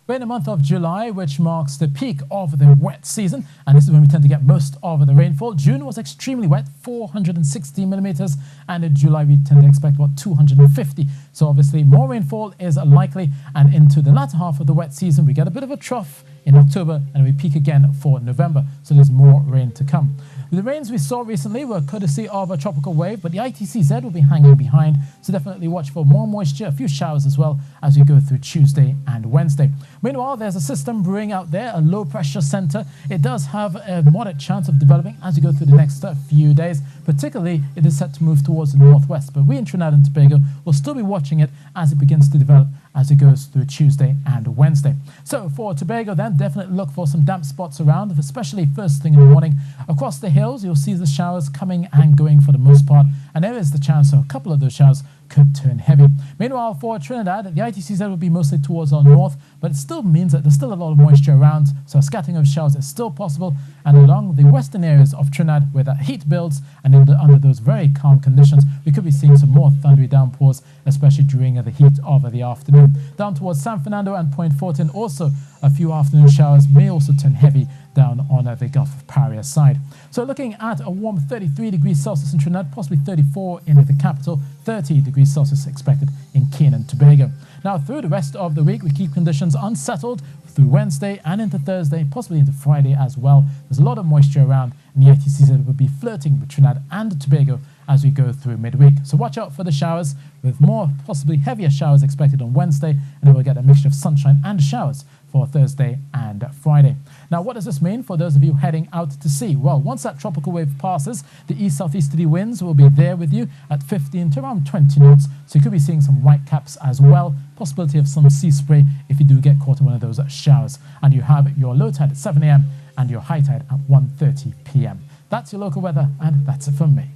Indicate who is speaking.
Speaker 1: We're in the month of July, which marks the peak of the wet season, and this is when we tend to get most of the rainfall. June was extremely wet, 460 millimeters, and in July we tend to expect about 250. So obviously more rainfall is likely, and into the latter half of the wet season we get a bit of a trough in October, and we peak again for November. So there's more rain to come. The rains we saw recently were courtesy of a tropical wave, but the ITCZ will be hanging behind, so definitely watch for more moisture, a few showers as well as we go through Tuesday and Wednesday. Meanwhile, there's a system brewing out there, a low pressure center. It does have a moderate chance of developing as we go through the next few days. Particularly, it is set to move towards the northwest, but we in Trinidad and Tobago will still be watching it as it begins to develop as it goes through Tuesday and Wednesday. So for Tobago then, definitely look for some damp spots around, especially first thing in the morning. Across the hills, you'll see the showers coming and going for the most part, and there is the chance of a couple of those showers could turn heavy. Meanwhile, for Trinidad, the ITCZ will be mostly towards our north, but it still means that there's still a lot of moisture around, so a scattering of showers is still possible. And along the western areas of Trinidad, where that heat builds, and under those very calm conditions, we could be seeing some more thundery downpours, especially during the heat of the afternoon. Down towards San Fernando and Point Fortin, also a few afternoon showers may also turn heavy down on the Gulf of Paria side. So looking at a warm 33 degrees Celsius in Trinidad, possibly 34 in the capital, 30 degrees Celsius expected in Ean and Tobago. Now through the rest of the week, we keep conditions unsettled through Wednesday and into Thursday, possibly into Friday as well. There's a lot of moisture around, and the ITCZ will be flirting with Trinidad and Tobago as we go through midweek. So watch out for the showers, with more possibly heavier showers expected on Wednesday, and then we'll get a mixture of sunshine and showers for Thursday and Friday. Now, what does this mean for those of you heading out to sea? Well, once that tropical wave passes, the east-southeasterly winds will be there with you at 15 to around 20 knots, so you could be seeing some white caps as well, possibility of some sea spray if you do get caught in one of those showers. And you have your low tide at 7 a.m. and your high tide at 1:30 p.m. That's your local weather, and that's it from me.